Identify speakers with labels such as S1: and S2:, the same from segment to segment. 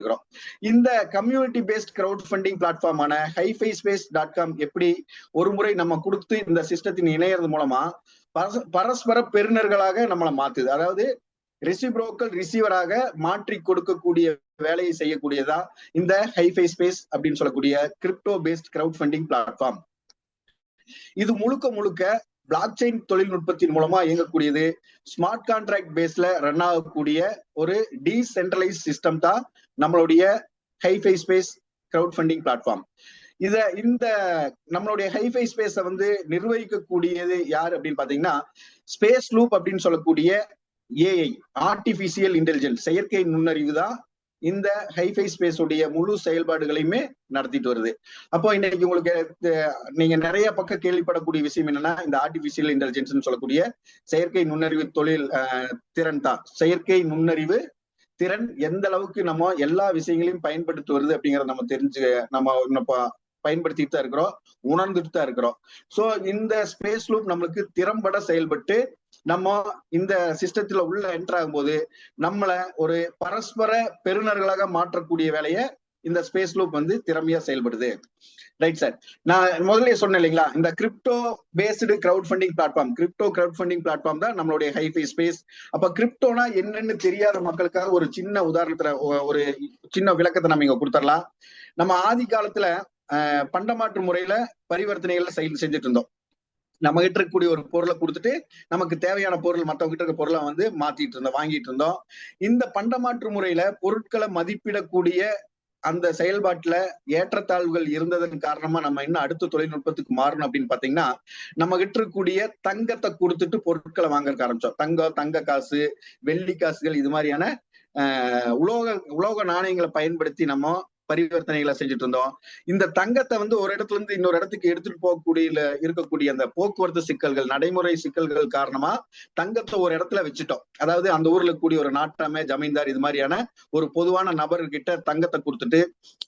S1: இருக்கிறோம். இந்த community based crowd funding பிளாட்ஃபார்மான HiFiSpace.com எப்படி ஒரு முறை நம்ம கொடுத்து இந்த சிஸ்டத்தின் இணையறது மூலமா பரஸ்பர பெறுநர்களாக நம்மளை மாத்துது. அதாவது ரெசிப்ரோக்கல் ரிசீவராக மாற்றி கொடுக்கக்கூடிய வேலையை செய்யக்கூடியதா இந்த HiFiSpace அப்படின்னு சொல்லக்கூடிய crypto based crowd funding platform. இது முழுக்க முழுக்க பிளாக் செயின் தொழில்நுட்பத்தின் மூலமா இயங்கக்கூடியது. ஸ்மார்ட் கான்ட்ராக்ட் பேஸ்ல ரன் ஆகக்கூடிய ஒரு டீசென்ட்ரலைஸ் சிஸ்டம் தான் நம்மளுடைய HiFiSpace கிரவுட் ஃபண்டிங் பிளாட்ஃபார்ம். இந்த நம்மளுடைய HiFiSpace வந்து நிர்வகிக்கக்கூடியது யார் அப்படின்னு பாத்தீங்கன்னா, ஸ்பேஸ் லூப் அப்படின்னு சொல்லக்கூடிய ஏஐ, ஆர்டிபிஷியல் இன்டெலிஜென்ஸ், செயற்கை நுண்ணறிவு தான் இந்த HiFiSpace உடைய முழு செயல்பாடுகளையுமே நடத்திட்டு வருது. அப்போ இன்னைக்கு உங்களுக்கு நீங்க நிறைய பக்கம் கேள்விப்படக்கூடிய விஷயம் என்னன்னா, இந்த ஆர்டிபிஷியல் இன்டெலிஜென்ஸ் சொல்லக்கூடிய செயற்கை நுண்ணறிவு தொழில் திறன் தான். செயற்கை நுண்ணறிவு திறன் எந்த அளவுக்கு நம்ம எல்லா விஷயங்களையும் பயன்படுத்தி வருது அப்படிங்கறத நம்ம பயன்படுத்திட்டு தான் இருக்கிறோம், உணர்ந்துட்டு தான் இருக்கிறோம். சோ இந்த ஸ்பேஸ் லூப் நம்மளுக்கு திறம்பட செயல்பட்டு நம்ம இந்த சிஸ்டத்துல உள்ள என்டர் ஆகும் போது நம்மள ஒரு பரஸ்பர பெறுநர்களாக மாற்றக்கூடிய வேலையை இந்த ஸ்பேஸ் லூப் வந்து திறமையா செயல்படுது. ரைட் சார், நான் முதல்ல சொன்னேன் இல்லைங்களா, இந்த crypto based crowdfunding platform, crypto crowdfunding platform தான் நம்மளுடைய HiFiSpace. அப்ப கிரிப்டோனா என்னன்னு தெரியாத மக்களுக்காக ஒரு சின்ன உதாரணத்துல ஒரு சின்ன விளக்கத்தை நம்ம இங்க கொடுத்துடலாம். நம்ம ஆதி காலத்துல பண்டமாற்று முறையில பரிவர்த்தனைகள்ல செஞ்சுட்டு இருந்தோம். நம்ம கிட்ட இருக்கக்கூடிய ஒரு பொருளை கொடுத்துட்டு நமக்கு தேவையான பொருள் மற்றவங்க கிட்ட இருக்க பொருளை வந்து மாத்திட்டு இருந்தோம், வாங்கிட்டு இருந்தோம். இந்த பண்டமாற்று முறையில பொருட்களை மதிப்பிடக்கூடிய அந்த செயல்பாட்டுல ஏற்றத்தாழ்வுகள் இருந்ததன் காரணமா நம்ம இன்னும் அடுத்த தொழில்நுட்பத்துக்கு மாறணும் அப்படின்னு பாத்தீங்கன்னா, நம்ம கிட்ட இருக்கக்கூடிய தங்கத்தை கொடுத்துட்டு பொருட்களை வாங்கறதுக்கு ஆரம்பிச்சோம். தங்க காசு, வெள்ளி காசுகள், இது மாதிரியான உலோக நாணயங்களை பயன்படுத்தி நம்ம பரிவர்த்தனைகளை செஞ்சுட்டு இருந்தோம். இந்த தங்கத்தை வந்து ஒரு இடத்துல இருந்து இன்னொரு இடத்துக்கு எடுத்துட்டு போகக்கூடிய இருக்கக்கூடிய அந்த போக்குவரத்து சிக்கல்கள், நடைமுறை சிக்கல்கள் காரணமா தங்கத்தை ஒரு இடத்துல வச்சுட்டோம். அதாவது அந்த ஊர்ல கூடிய ஒரு நாட்டாமை, ஜமீன்தார், இது மாதிரியான ஒரு பொதுவான நபர்கிட்ட தங்கத்தை கொடுத்துட்டு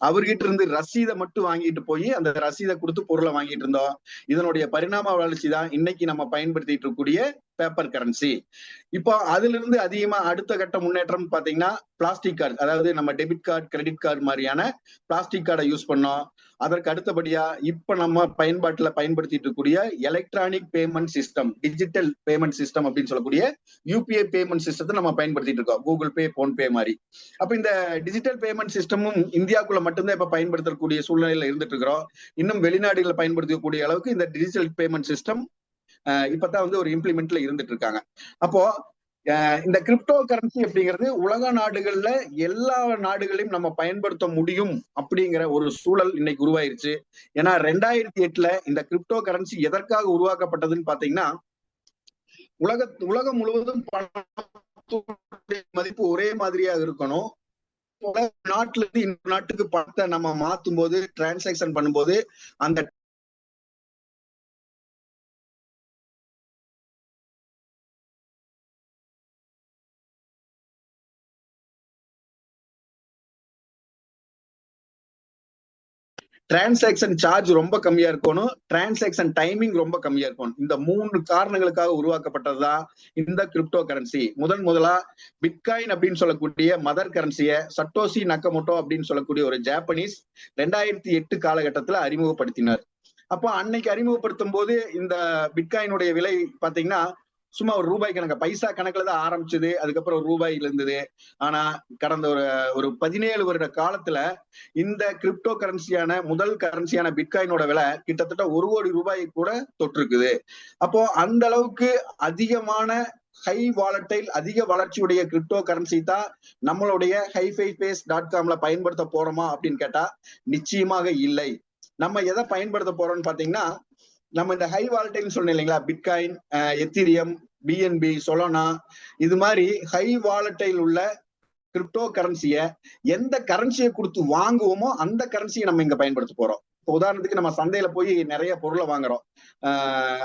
S1: அவர்கிட்ட இருந்து ரசீதை மட்டும் வாங்கிட்டு போய் அந்த ரசீதை கொடுத்து பொருளை வாங்கிட்டு இருந்தோம். இதனுடைய பரிணாம வளர்ச்சி தான் இன்னைக்கு நம்ம பயன்படுத்திட்டு இருக்கக்கூடிய பேப்பர் கரன்சி. இப்போ அதுல இருந்து அதிகமா அடுத்த கட்ட முன்னேற்றம் பாத்தீங்கன்னா பிளாஸ்டிக் கார்டு, அதாவது நம்ம டெபிட் கார்டு, கிரெடிட் கார்டு மாதிரியான பிளாஸ்டிக் கார்டை யூஸ் பண்ணோம். அதற்கு அடுத்தபடியா இப்ப நம்ம பயன்பாட்டுல பயன்படுத்திட்டு இருக்கக்கூடிய electronic payment system, digital payment system அப்படின்னு சொல்லக்கூடிய UPI பேமெண்ட் சிஸ்டத்தை நம்ம பயன்படுத்திட்டு இருக்கோம், கூகுள் பே, போன்பே மாதிரி. அப்ப இந்த டிஜிட்டல் பேமெண்ட் சிஸ்டமும் இந்தியாவுக்குள்ள மட்டும்தான் இப்ப பயன்படுத்தக்கூடிய சூழ்நிலையில இருந்துட்டு இருக்கிறோம். இன்னும் வெளிநாடுகளை பயன்படுத்தக்கூடிய அளவுக்கு இந்த டிஜிட்டல் பேமெண்ட் சிஸ்டம் இப்பதான் வந்து ஒரு இம்ப்ளிமெண்ட்ல இருந்துட்டு இருக்காங்க. அப்போ இந்த கிரிப்டோ கரன்சி அப்படிங்கிறது உலக நாடுகள்ல எல்லா நாடுகளையும் நம்ம பயன்படுத்த முடியும் அப்படிங்கிற ஒரு சூழல் இன்னைக்கு உருவாயிருச்சு. ஏன்னா 2008 இந்த கிரிப்டோ கரன்சி எதற்காக உருவாக்கப்பட்டதுன்னு பாத்தீங்கன்னா, உலகம் முழுவதும் மதிப்பு ஒரே மாதிரியாக இருக்கணும். நாட்டுல இருந்து இன்னொரு நாட்டுக்கு பணத்தை நம்ம மாத்தும் போது, டிரான்சாக்சன் பண்ணும்போது அந்த டிரான்சாக்சன் சார்ஜ் ரொம்ப கம்மியா இருக்கணும், டிரான்சாக்சன் டைமிங் ரொம்ப கம்மியா இருக்கணும். இந்த 3 காரணங்களுக்காக உருவாக்கப்பட்டதுதான் இந்த கிரிப்டோ கரன்சி. முதலா பிட்காயின் அப்படின்னு சொல்லக்கூடிய மதர் கரன்சியை சட்டோசி நக்கமோட்டோ அப்படின்னு சொல்லக்கூடிய ஒரு ஜாப்பனீஸ் 2008 காலகட்டத்துல அறிமுகப்படுத்தினார். அப்போ அன்னைக்கு அறிமுகப்படுத்தும் போது இந்த பிட்காயினுடைய விலை பாத்தீங்கன்னா சும்மா ஒரு ரூபாய் கணக்கு, பைசா கணக்குல தான் ஆரம்பிச்சது. அதுக்கப்புறம் ஒரு ரூபாயில இருந்தது. ஆனா கடந்த ஒரு 17 வருட காலத்துல இந்த கிரிப்டோ கரன்சியான முதல் கரன்சியான பிட்காயினோட விலை கிட்டத்தட்ட 1 கோடி ரூபாய் கூட தொற்றுக்குது. அப்போ அந்த அளவுக்கு அதிகமான ஹை வாலட்டைல், அதிக வளர்ச்சியுடைய கிரிப்டோ கரன்சி தான் நம்மளுடைய HiFiSpace.comல பயன்படுத்த போறோமா அப்படின்னு கேட்டா நிச்சயமாக இல்லை. நம்ம எதை பயன்படுத்த போறோம்னு பாத்தீங்கன்னா, நம்ம இந்த ஹை வாலட்டைல் சொன்னோம் இல்லைங்களா, பிட்காயின், எத்தீரியம், BNB, சொலானா, இது மாதிரி ஹை வாலட்டைல் உள்ள கிரிப்டோ கரன்சியை எந்த கரன்சியை கொடுத்து வாங்குவோமோ அந்த கரன்சியை நம்ம இங்க பயன்படுத்த போறோம். இப்போ உதாரணத்துக்கு நம்ம சந்தையில போய் நிறைய பொருளை வாங்குறோம்,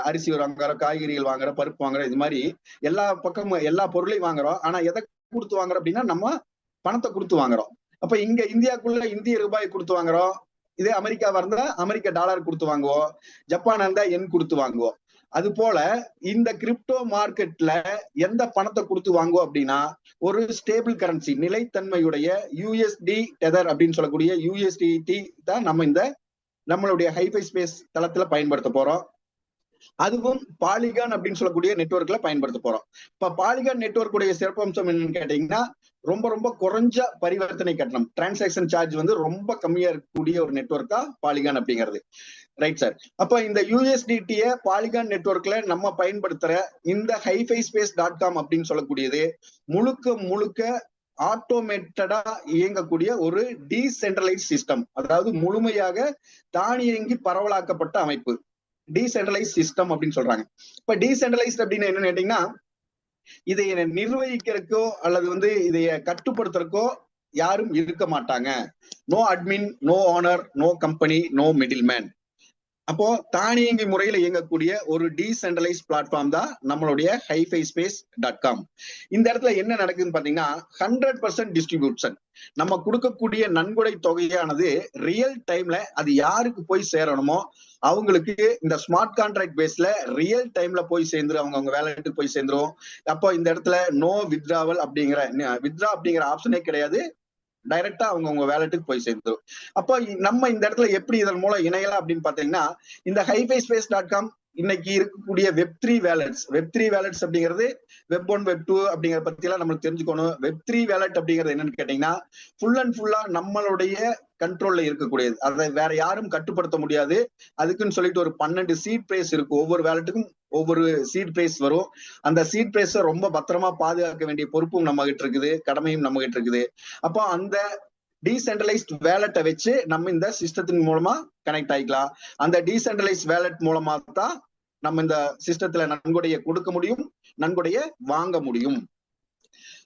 S1: அரிசி வாங்குறோம், காய்கறிகள் வாங்குறோம், பருப்பு வாங்குறோம், இது மாதிரி எல்லா பக்கமும் எல்லா பொருளையும் வாங்குறோம். ஆனா எதை கொடுத்து வாங்குறோம் அப்படின்னா நம்ம பணத்தை கொடுத்து வாங்குறோம். அப்ப இங்க இந்தியாவுக்குள்ள இந்திய ரூபாய் கொடுத்து வாங்குறோம். இதே அமெரிக்காவா இருந்தா அமெரிக்க டாலர் கொடுத்து வாங்குவோம், ஜப்பானா இருந்தா எண் கொடுத்து வாங்குவோம். அது போல இந்த கிரிப்டோ மார்க்கெட்ல எந்த பணத்தை கொடுத்து வாங்குவோம் அப்படின்னா ஒரு ஸ்டேபிள் கரன்சி, நிலைத்தன்மையுடைய யூஎஸ்டி டெதர் அப்படின்னு சொல்லக்கூடிய யூஎஸ்டிடி தான் நம்ம இந்த நம்மளுடைய ஹைஃபை ஸ்பேஸ் தளத்துல பயன்படுத்த போறோம். அதுவும் பாலிகான் அப்படின்னு சொல்லக்கூடிய நெட்வொர்க்ல பயன்படுத்த போறோம். இப்ப பாலிகான் நெட்வொர்க் உடைய சிறப்பம்சம் என்னன்னு கேட்டீங்கன்னா, ரொம்ப ரொம்ப குறைஞ்ச பரிவர்த்தனை கட்டணம், டிரான்சாக்சன் சார்ஜ் வந்து ரொம்ப கம்மியா இருக்கக்கூடிய ஒரு நெட்வொர்க் தான் பாலிகான் அப்படிங்கிறது. Right sir. அப்ப இந்த யூஎஸ்டிடிய பாலிகான் நெட்வொர்க்ல நம்ம பயன்படுத்துற இந்த HiFiSpace.com அப்படின்னு சொல்லக்கூடியது முழுக்க முழுக்க ஆட்டோமேட்டடா இயங்கக்கூடிய ஒரு டீசென்ட்ரலைஸ் சிஸ்டம், அதாவது முழுமையாக தானியங்கி பரவலாக்கப்பட்ட அமைப்பு, டீசென்ட்ரலைஸ் சிஸ்டம் அப்படின்னு சொல்றாங்க. இப்ப டீசென்ட்ரலைஸ்ட் அப்படின்னு என்னன்னு கேட்டீங்கன்னா, இதை நிர்வகிக்கிறதுக்கோ அல்லது வந்து இதைய கட்டுப்படுத்துறதுக்கோ யாரும் இருக்க மாட்டாங்க. No admin, no owner, no company, no middleman. அப்போ தானியங்கி முறையில இயங்கக்கூடிய ஒரு டீசென்ட்ரலைஸ் பிளாட்ஃபார்ம் தான் நம்மளுடைய HiFiSpace.com. இந்த இடத்துல என்ன நடக்குதுன்னு பாத்தீங்கன்னா 100% டிஸ்ட்ரிபியூஷன். நம்ம கொடுக்கக்கூடிய நன்கொடை தொகையானது ரியல் டைம்ல அது யாருக்கு போய் சேரணுமோ அவங்களுக்கு இந்த ஸ்மார்ட் கான்ட்ராக்ட் பேஸ்ல ரியல் டைம்ல போய் சேர்ந்துரும், அவங்க வேலட்டுக்கு போய் சேர்ந்துரும். அப்போ இந்த இடத்துல நோ வித்ராவல் அப்படிங்கிற ஆப்ஷனே கிடையாது, டைரக்டா அவங்க வேலட்டுக்கு போய் சேர்ந்துரும். அப்போ நம்ம இந்த இடத்துல எப்படி இதன் மூலம் இணையலாம் அப்படின்னு பாத்தீங்கன்னா, இந்த HiFiSpace.com இன்னைக்கு இருக்கக்கூடிய Web3 வேலட்ஸ் அப்படிங்கிறது Web1 Web2 அப்படிங்கிற பத்தி எல்லாம் நம்மளுக்கு தெரிஞ்சுக்கணும். Web3 வேலட் அப்படிங்கிறது என்னன்னு கேட்டீங்கன்னா, ஃபுல் அண்ட் ஃபுல்லா நம்மளுடைய கண்ட்ரோல்ல இருக்கக்கூடியது, அதை வேற யாரும் கட்டுப்படுத்த முடியாது. அதுக்குன்னு சொல்லிட்டு ஒரு 12 சீட் பிரைஸ் இருக்கு, ஒவ்வொரு வேலட்டுக்கும் ஒவ்வொரு சீட் பிரைஸ் வரும். அந்த சீட் பிரைஸ ரொம்ப பத்திரமா பாதுகாக்க வேண்டிய பொறுப்பும் நம்ம கிட்ட இருக்குது, கடமையும் நம்ம கிட்ட இருக்குது. அப்போ அந்த டீசென்ட்ரலைஸ்ட் வேலட்டை வச்சு நம்ம இந்த சிஸ்டத்தின் மூலமா கனெக்ட் ஆகிக்கலாம். அந்த டீசென்ட்ரலைஸ்ட் வேலட் மூலமா தான் நம்ம இந்த சிஸ்டத்துல நன்கொடையை கொடுக்க முடியும், நன்கொடையை வாங்க முடியும்.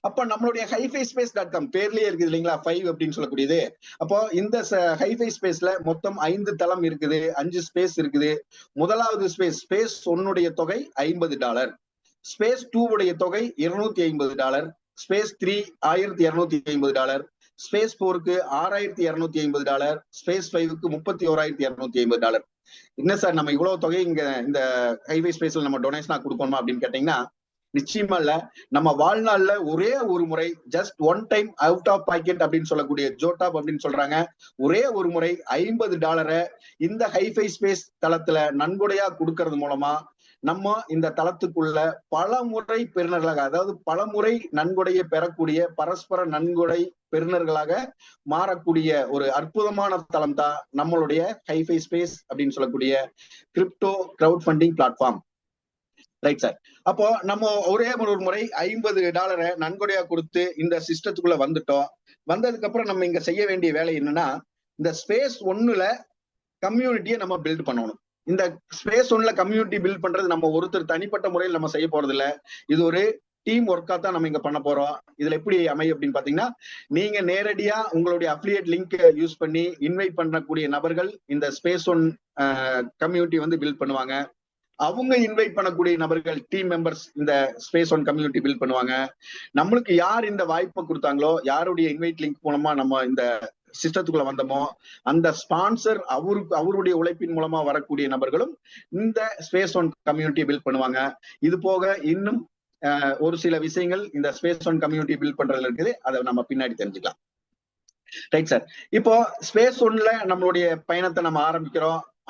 S1: அப்ப நம்மளுடைய HiFiSpace.com பேர்லயே இருக்குது இல்லைங்களா, 5 அப்படின்னு சொல்லக்கூடியது. அப்போ இந்த HiFiSpaceல மொத்தம் 5 தளம் இருக்குது, 5 ஸ்பேஸ் இருக்குது. முதலாவது ஸ்பேஸ் 1 தொகை $50, ஸ்பேஸ் 2 உடைய தொகை $250, ஸ்பேஸ் 3 $1250, ஸ்பேஸ் 4க்கு $6250, ஸ்பேஸ் 5க்கு $31250. என்ன சார் நம்ம இவ்வளவு தொகை இங்க இந்த HiFiSpaceல நம்ம டொனேஷனா கொடுக்கணுமா அப்படின்னு கேட்டீங்கன்னா, நிச்சயமா இல்ல. நம்ம வாழ்நாள்ல ஒரே ஒரு முறை, just one time out of pocket அப்படின்னு சொல்லக்கூடிய ஜோடாப் அப்படின்னு சொல்றாங்க, ஒரே ஒரு முறை $50 இந்த HiFiSpace தளத்துல நன்கொடையா கொடுக்கறது மூலமா நம்ம இந்த தளத்துக்குள்ள பல முறை பெறுநர்களாக, அதாவது பல முறை நன்கொடையை பெறக்கூடிய பரஸ்பர நன்கொடை பெறுநர்களாக மாறக்கூடிய ஒரு அற்புதமான தளம் தான் நம்மளுடைய HiFiSpace அப்படின்னு சொல்லக்கூடிய crypto crowdfunding platform. Right sir. அப்போ நம்ம ஒரே ஒரு முறை $50 நன்கொடையா கொடுத்து இந்த சிஸ்டத்துக்குள்ள வந்துட்டோம். வந்ததுக்கு அப்புறம் நம்ம இங்க செய்ய வேண்டிய வேலை என்னன்னா, இந்த ஸ்பேஸ் 1ல கம்யூனிட்டியை நம்ம பில்ட் பண்ணணும். இந்த ஸ்பேஸ் 1ல கம்யூனிட்டி பில்ட் பண்றது நம்ம ஒருத்தர் தனிப்பட்ட முறையில் நம்ம செய்ய போறது இல்ல, இது ஒரு டீம் ஒர்க்கா தான் நம்ம இங்க பண்ண போறோம். இதுல எப்படி அமையும் அப்படின்னு பாத்தீங்கன்னா, நீங்க நேரடியா உங்களுடைய அஃபிலியேட் லிங்க் யூஸ் பண்ணி இன்வைட் பண்ணக்கூடிய நபர்கள் இந்த ஸ்பேஸ் 1 கம்யூனிட்டி வந்து பில்ட் பண்ணுவாங்க. அவங்க இன்வைட் பண்ணக்கூடிய நபர்கள், டீம் மெம்பர்ஸ் இந்த ஸ்பேஸ் 1 கம்யூனிட்டி பில்ட் பண்ணுவாங்க. நம்மளுக்கு யார் இந்த வாய்ப்பை கொடுத்தாங்களோ, யாருடைய இன்வைட் லிங்க் மூலமா நம்ம இந்த சிஸ்டத்துக்குள்ள வந்தோமோ, அந்த ஸ்பான்சர் அவருடைய உழைப்பின் மூலமா வரக்கூடிய நபர்களும் இந்த ஸ்பேஸ் 1 கம்யூனிட்டி பில்ட் பண்ணுவாங்க. இது போக இன்னும் ஒரு சில விஷயங்கள் இந்த ஸ்பேஸ் 1 கம்யூனிட்டி பில்ட் பண்றதுல இருக்குது, அதை நம்ம பின்னாடி தெரிஞ்சுக்கலாம். Right sir. இப்போ ஸ்பேஸ் 1ல நம்மளுடைய பயணத்தை நம்ம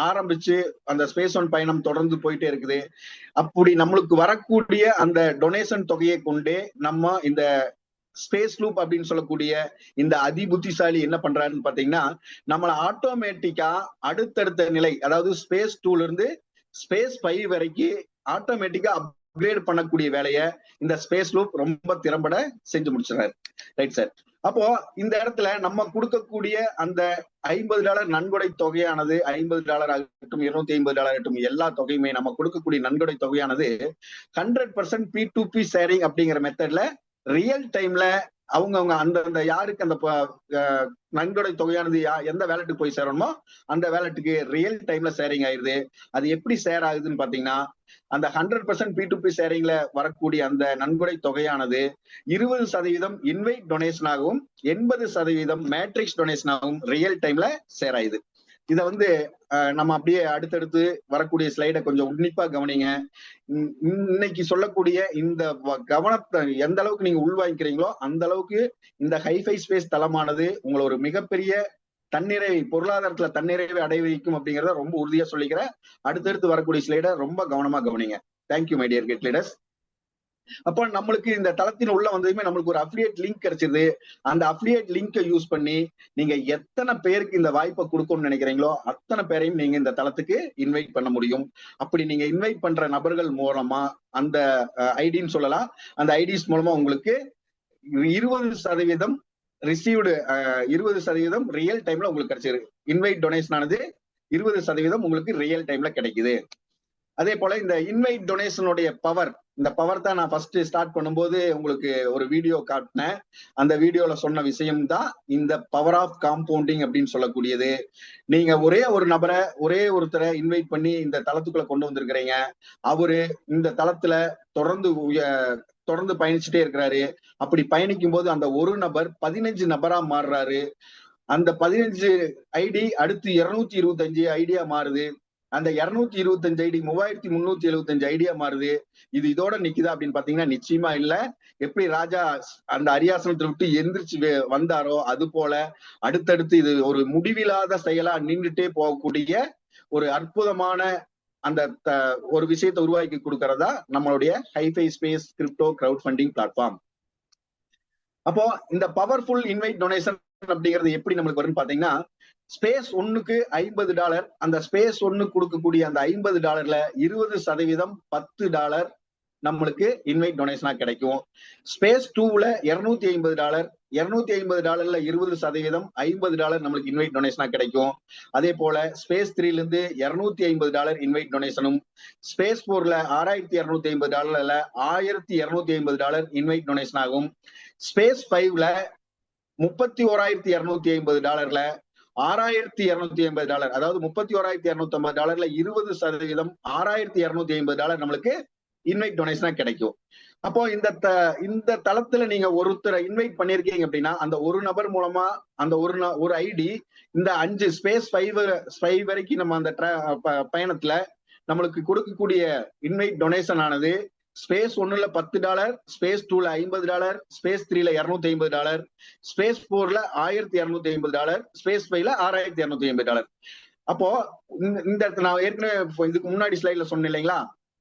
S1: ஆரம்பிச்சு அந்த ஸ்பேஸ் 1 பயணம் தொடர்ந்து போயிட்டே இருக்குது. அப்படி நம்மளுக்கு வரக்கூடிய அந்த டொனேஷன் தொகையை கொண்டே நம்ம இந்த ஸ்பேஸ் லூப் அப்படின்னு சொல்லக்கூடிய இந்த அதிபுத்திசாலி என்ன பண்றாருன்னு பாத்தீங்கன்னா, நம்மளை ஆட்டோமேட்டிக்கா அடுத்தடுத்த நிலை, அதாவது ஸ்பேஸ் 2ல இருந்து ஸ்பேஸ் 5 வரைக்கும் ஆட்டோமேட்டிக்கா அப்கிரேட் பண்ணக்கூடிய வேலையை இந்த ஸ்பேஸ் லூப் ரொம்ப திறம்பட செஞ்சு முடிச்சிடறாரு. Right sir. அப்போ இந்த இடத்துல நம்ம கொடுக்கக்கூடிய அந்த $50 நன்கொடை தொகையானது, $50 ஆகட்டும், $250 ஆகட்டும், எல்லா தொகையுமே நம்ம கொடுக்கக்கூடிய நன்கொடை தொகையானது 100% P2P ஷேரிங் அப்படிங்கிற மெத்தட்ல ரியல் டைம்ல அவங்க அந்த யாருக்கு அந்த நன்கொடை தொகையானது எந்த வேலட்டுக்கு போய் சேரணுமோ அந்த வேலட்டுக்கு ரியல் டைம்ல ஷேரிங் ஆயிருது. அது எப்படி ஷேர் ஆகுதுன்னு பாத்தீங்கன்னா, அந்த 100% P2P ஷேரிங்ல வரக்கூடிய அந்த நன்கொடை தொகையானது 20% இன்வைட் டொனேஷன் ஆகவும் 80% மேட்ரிக்ஸ் டொனேஷன் ஆகவும் ரியல் டைம்ல ஷேர் ஆயுது. இத வந்து நம்ம அப்படியே அடுத்தடுத்து வரக்கூடிய ஸ்லைடை கொஞ்சம் உன்னிப்பா கவனிங்க. இன்னைக்கு சொல்லக்கூடிய இந்த கவனத்தை எந்த அளவுக்கு நீங்க உள்வாங்கிக்கிறீங்களோ அந்த அளவுக்கு இந்த ஹைஃபை ஸ்பேஸ் தளமானது உங்களை ஒரு மிகப்பெரிய தன்னிறைவை, பொருளாதாரத்துல தன்னிறைவை அடைய வைக்கும் அப்படிங்கிறத ரொம்ப உறுதியா சொல்லிக்கிறேன். அடுத்தடுத்து வரக்கூடிய ஸ்லைடை ரொம்ப கவனமா கவனிங்க. Thank you my dear get leaders. அப்போ நம்மளுக்கு இந்த தளத்தின் உள்ள வந்ததுமே நம்மளுக்கு ஒரு அஃபிலியேட் லிங்க் கிடைச்சிருது. அந்த அஃபிலியேட் லிங்கை யூஸ் பண்ணி நீங்க எத்தனை பேருக்கு இந்த வாய்ப்பை கொடுக்கணும்னு நினைக்கிறீங்களோ அத்தனை பேரையும் நீங்க இந்த தளத்துக்கு இன்வைட் பண்ண முடியும். அப்படி நீங்க இன்வைட் பண்ற நபர்கள் மூலமா அந்த ஐடின்னு சொல்லலாம், அந்த ஐடிஸ் மூலமா உங்களுக்கு 20% ரிசீவ்டு, 20% ரியல் டைம்ல உங்களுக்கு கிடைச்சிருக்கு. இன்வைட் டொனேஷன் ஆனது 20% உங்களுக்கு ரியல் டைம்ல கிடைக்குது. அதே போல இந்த இன்வைட் டொனேஷனுடைய பவர், இந்த பவர் தான் நான் ஃபர்ஸ்ட் ஸ்டார்ட் பண்ணும்போது உங்களுக்கு ஒரு வீடியோ காட்டினேன். அந்த வீடியோல சொன்ன விஷயம் தான் இந்த பவர் ஆஃப் காம்பவுண்டிங் அப்படின்னு சொல்லக்கூடியது. நீங்க ஒரே ஒரு நபரை, ஒரே ஒருத்தரை இன்வைட் பண்ணி இந்த தளத்துக்குள்ள கொண்டு வந்திருக்கிறீங்க. அவரு இந்த தளத்துல தொடர்ந்து பயணிச்சுட்டே இருக்கிறாரு. அப்படி பயணிக்கும் போது அந்த ஒரு நபர் 15 நபரா மாறுறாரு. அந்த 15 ஐடி அடுத்து 225 ஐடியா மாறுது. அந்த 225 ஐடி 3375 ஐடியா மாறுது. இது இதோட நிக்குதா அப்படின்னு பாத்தீங்கன்னா நிச்சயமா இல்ல. எப்படி ராஜா அந்த அரியாசனத்தை விட்டு எந்திரிச்சு வந்தாரோ அது போல அடுத்தடுத்து இது ஒரு முடிவில்லாத செயலா நின்றுட்டே போகக்கூடிய ஒரு அற்புதமான அந்த ஒரு விஷயத்தை உருவாக்கி கொடுக்கறதா நம்மளுடைய HiFiSpace crypto crowdfunding platform. அப்போ இந்த பவர்ஃபுல் இன்வைட் டொனேஷன் அப்படிங்கிறது எப்படி நம்மளுக்கு வரும்னு பாத்தீங்கன்னா, ஸ்பேஸ் ஒன்னுக்கு $50, அந்த ஸ்பேஸ் ஒன்னு கொடுக்கக்கூடிய அந்த $50 20% $10 நம்மளுக்கு இன்வைட் டொனேஷனா கிடைக்கும். ஸ்பேஸ் 2ல $250, $250 20% $50 நம்மளுக்கு இன்வைட் டொனேஷனா கிடைக்கும். அதே போல ஸ்பேஸ் 3ல இருந்து $250 இன்வைட் டொனேஷனும், ஸ்பேஸ் 4ல $6250 $1250 இன்வைட் டொனேஷன் ஆகும். ஸ்பேஸ் 5ல $31250 $6250, அதாவது $31250 20% $6250 நம்மளுக்கு இன்வைட் டொனேஷனா கிடைக்கும். அப்போ இந்த தளத்துல நீங்க ஒருத்தரை இன்வைட் பண்ணிருக்கீங்க அப்படின்னா அந்த ஒரு நபர் மூலமா அந்த ஒரு ஐடி இந்த 5 ஸ்பேஸ் 5 வரைக்கும் நம்ம அந்த பயணத்துல நம்மளுக்கு கொடுக்கக்கூடிய இன்வைட் டொனேஷன் ஆனது ஸ்பேஸ் 1ல $10, ஸ்பேஸ் 2ல $50, ஸ்பேஸ் 3ல $250, ஸ்பேஸ் 4ல $1250, ஸ்பேஸ் 5ல $6250. அப்போ இந்த இடத்துல நான் ஏற்கனவே இதுக்கு முன்னாடி ஸ்லைட்ல சொன்னேன் இல்லைங்களா,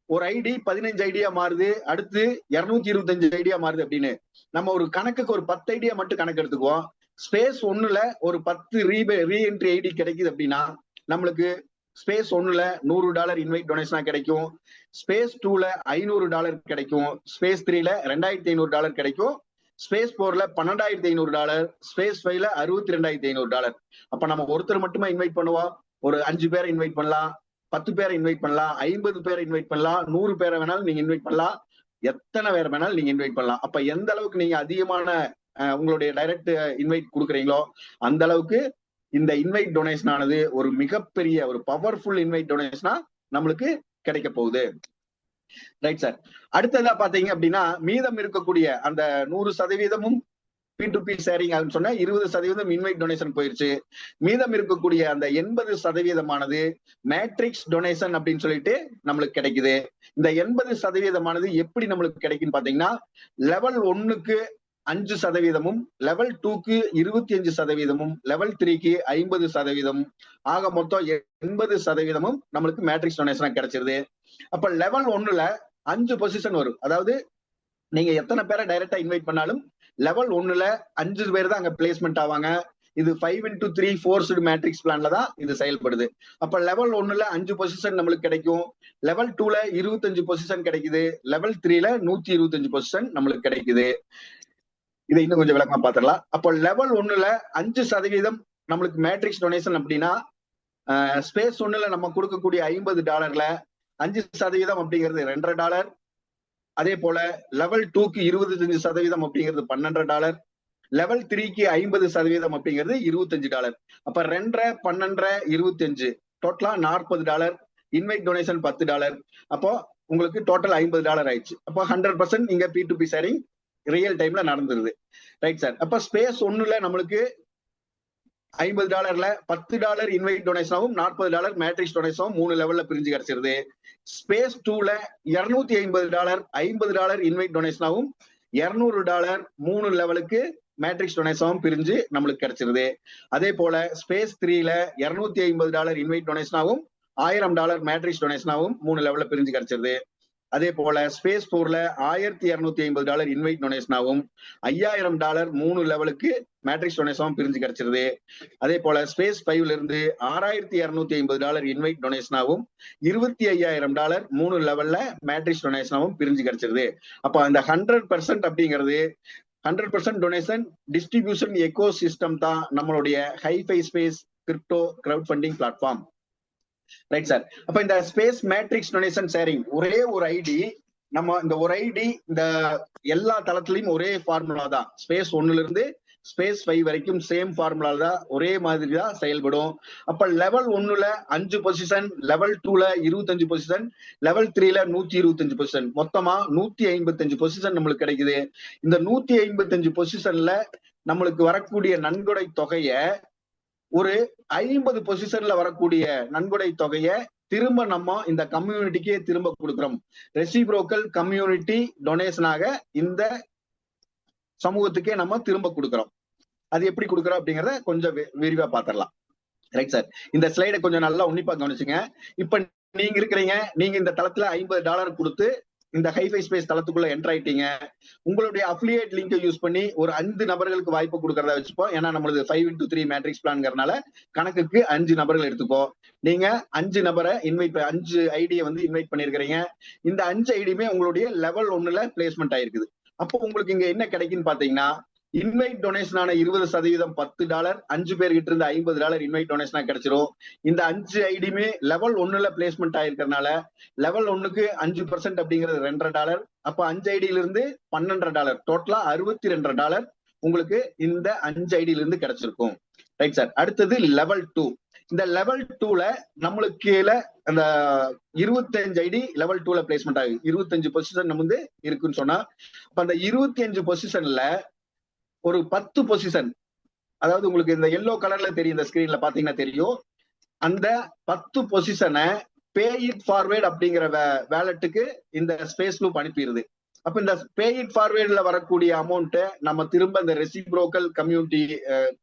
S1: ஒரு ஐடி 15 ஐடியா மாறுது, அடுத்து 225 ஐடியா மாறுது அப்படின்னு. நம்ம ஒரு கணக்குக்கு ஒரு 10 ஐடியா மட்டும் கணக்கு எடுத்துக்குவோம். ஸ்பேஸ் 1ல ஒரு 10 ரீஎன்ட்ரி ஐடி கிடைக்குது அப்படின்னா நம்மளுக்கு ஸ்பேஸ் 1ல $100 இன்வைட் டொனேஷனா கிடைக்கும். ஸ்பேஸ் 2ல $500 கிடைக்கும். ஸ்பேஸ் 3ல $2500 கிடைக்கும். ஸ்பேஸ் 4ல $12500, ஸ்பேஸ் 5ல $62500. அப்ப நம்ம ஒருத்தர் மட்டுமா இன்வைட் பண்ணுவோம்? ஒரு 5 பேரை இன்வைட் பண்ணலாம், 10 பேரை இன்வைட் பண்ணலாம், 50 பேரை இன்வைட் பண்ணலாம், 100 பேரை வேணாலும் நீங்க இன்வைட் பண்ணலாம், எத்தனை பேர் வேணாலும் நீங்க இன்வைட் பண்ணலாம். அப்ப எந்த அளவுக்கு நீங்க அதிகமான உங்களுடைய டைரக்ட் இன்வைட் கொடுக்குறீங்களோ அந்த அளவுக்கு இந்த இன்வைட் டொனேஷன் ஆனது ஒரு மிகப்பெரிய ஒரு பவர்ஃபுல் இன்வைட் டொனேஷனா நம்மளுக்கு கிடைக்க போகுது. Right sir. அடுத்ததா பாத்தீங்க அப்படின்னா மீதம் இருக்கக்கூடிய அந்த 100% P2P ஷேரிங் ஆகுன்னு சொன்னா 20% இன்வைட் டொனேஷன் போயிருச்சு. மீதம் இருக்கக்கூடிய அந்த 80% மேட்ரிக்ஸ் டொனேஷன் அப்படின்னு சொல்லிட்டு நம்மளுக்கு கிடைக்குது. இந்த 80% எப்படி நம்மளுக்கு கிடைக்குன்னு பாத்தீங்கன்னா, லெவல் 1க்கு 5%, லெவல் 2க்கு 25%, லெவல் 3க்கு 50%, ஆக மொத்தம் 80% நம்மளுக்கு மேட்ரிக்ஸ் டொனேஷனா கிடைச்சிருது. அப்ப லெவல் 1ல 5 பொசிஷன் வரும். அதாவது நீங்க எத்தனை பேரை டைரக்டா இன்வைட் பண்ணாலும் லெவல் 1ல 5 பேர் தான் அங்க பிளேஸ்மெண்ட் ஆவாங்க. இது 5x3 ஃபோர்ஸ்டு மேட்ரிக்ஸ் பிளான்ல தான் இது செயல்படுது. அப்ப லெவல் 1ல 5 பொசிஷன் நம்மளுக்கு கிடைக்கும். லெவல் 2ல 25 பொசிஷன் கிடைக்குது. லெவல் 3ல 125 பொசிஷன் நம்மளுக்கு கிடைக்குது. இதை இன்னும் கொஞ்சம் விளக்கமா பாத்திரலாம். அப்போ லெவல் 1ல 5% நம்மளுக்கு மேட்ரிக்ஸ் டொனேஷன் அப்படின்னா, ஸ்பேஸ் 1ல நம்ம கொடுக்கக்கூடிய $50ல 5% அப்படிங்கிறது $2.5. அதே போல லெவல் 2க்கு 25% அப்படிங்கிறது $12. லெவல் 3க்கு 50% அப்படிங்கிறது $25. அப்ப 2 12 25 டோட்டலா $40. Invite donation $10. அப்போ உங்களுக்கு டோட்டல் $50 ஆயிடுச்சு. அப்போ 100% நீங்க P2P ஷேரிங் ரியல் டைம்ல நடந்துருது. Right sir. அப்ப ஸ்பேஸ் 1ல நம்மளுக்கு $50 $10 இன்வைட் டொனேஷனாவும் $40 மேட்ரிக்ஸ் டொனேஷனாவும் 3 லெவல்ல பிரிஞ்சு கிடைச்சிருது. ஸ்பேஸ் 2ல $250 $50 இன்வைட் டொனேஷனாவும் $200 3 லெவலுக்கு மேட்ரிக்ஸ் டொனேஷனாவும் பிரிஞ்சு நம்மளுக்கு கிடைச்சிருது. அதே போல ஸ்பேஸ் 3ல $250 இன்வைட் டொனேஷனாவும் $1000 மேட்ரிக்ஸ் டொனேஷனாவும் 3 லெவல்ல பிரிஞ்சு கிடைச்சிருது. அதே போல ஸ்பேஸ் 4ல $1250 இன்வைட் டொனேஷனாவும் $5000 3 லெவலுக்கு மேட்ரிக்ஸ் டொனேஷனாவும் பிரிஞ்சு கிடைச்சிருது. அதே போல ஸ்பேஸ் 5ல இருந்து $6250 இன்வைட் டொனேஷனாவும் $25000 3 லெவல்ல மேட்ரிக்ஸ் டொனேஷனாவும் பிரிஞ்சு கிடைச்சிருது. அப்ப அந்த 100% அப்படிங்கிறது 100% டொனேஷன் டிஸ்ட்ரிபியூஷன் எக்கோ சிஸ்டம் தான் நம்மளுடைய HiFiSpace crypto crowdfunding platform. Right sir. அப்ப இந்த ஸ்பேஸ் மேட்ரிக்ஸ் டொனேஷன் ஷேரிங் ஒரே ஒரு ஐடி, நம்ம இந்த ஒரு ஐடி இந்த எல்லா தளத்திலையும் ஒரே ஃபார்முலா தான். ஸ்பேஸ் 1ல இருந்து ஸ்பேஸ் 5 வரைக்கும் சேம் ஃபார்முலா தான், ஒரே மாதிரி தான் செயல்படும். அப்ப லெவல் 1ல 5 பொசிஷன், லெவல் 2ல 25 பொசிஷன், லெவல் 3ல 125 பொசிஷன், மொத்தமா 155 பொசிஷன் நம்மளுக்கு கிடைக்குது. இந்த 155 பொசிஷன்ல நம்மளுக்கு வரக்கூடிய நன்கொடை தொகைய ஒரு 50 பொசிஷன்ல வரக்கூடிய நன்கொடை தொகைய திரும்ப நம்ம இந்த கம்யூனிட்டிக்கே திரும்ப கொடுக்கிறோம். ரெசிப்ரோக்கல் கம்யூனிட்டி டொனேஷனாக இந்த சமூகத்துக்கே நம்ம திரும்ப கொடுக்கிறோம். அது எப்படி கொடுக்குறோம் அப்படிங்கறத கொஞ்சம் விரிவா பாத்திரலாம். Right sir. இந்த ஸ்லைடை கொஞ்சம் நல்லா உன்னிப்பா கவனிச்சுங்க. இப்ப நீங்க இருக்கிறீங்க, நீங்க இந்த தளத்துல $50 கொடுத்து இந்த ஹைஃபை ஸ்பேஸ் தளத்துக்குள்ள என்டர் ஆயிட்டீங்க. உங்களுடைய அஃபிலியேட் லிங்கை யூஸ் பண்ணி ஒரு 5 நபர்களுக்கு வாய்ப்பு கொடுக்கறதா வச்சுப்போம். ஏன்னா நம்மளது 5x3 மேட்ரிக்ஸ் பிளான்ங்கிறதுனால கணக்குக்கு 5 நபர்கள் எடுத்துக்கோ. நீங்க 5 நபரை 5 ஐடியை வந்து இன்வைட் பண்ணிருக்கிறீங்க. இந்த 5 ஐடியுமே உங்களுடைய லெவல் 1ல பிளேஸ்மெண்ட் ஆயிருக்குது. அப்போ உங்களுக்கு இங்க என்ன கிடைக்குன்னு பாத்தீங்கன்னா, இன்வைட் டொனேஷனான 20% $10, 5 பேர்கிட்ட இருந்து $50 இன்வைட் டொனேஷனா கிடைச்சிரும். இந்த 5 ஐடியுமே லெவல் 1ல பிளேஸ்மெண்ட் ஆயிருக்கிறதுனால லெவல் 1க்கு 5% அப்படிங்கிறது $2.5. அப்ப 5 ஐடியில இருந்து $12, டோட்டலா $62 உங்களுக்கு இந்த 5 ஐடியில இருந்து கிடைச்சிருக்கும். Right sir. அடுத்தது லெவல் 2. இந்த லெவல் 2ல நம்மளுக்கு கீழே அந்த 25 ஐடி லெவல் 2ல பிளேஸ்மெண்ட் ஆகுது. 25 பொசிஷன் நம்ம வந்து இருக்குன்னு சொன்னா, அப்ப அந்த 25 பொசிஷன்ல ஒரு 10 பொசிஷன், அதாவது உங்களுக்கு இந்த எல்லோ கலர்ல தெரியும், இந்த ஸ்கிரீன்ல பாத்தீங்கன்னா தெரியும், அந்த 10 பொசிஷனை பே இட் ஃபார்வேர்ட் அப்படிங்கிற வேலட்டுக்கு இந்த ஸ்பேஸ் லூப் அனுப்பிடுது. அப்ப இந்த பே இட் ஃபார்வேர்ட்ல வரக்கூடிய அமௌண்ட் நம்ம திரும்ப இந்த ரெசிப்ரோக்கல் கம்யூனிட்டி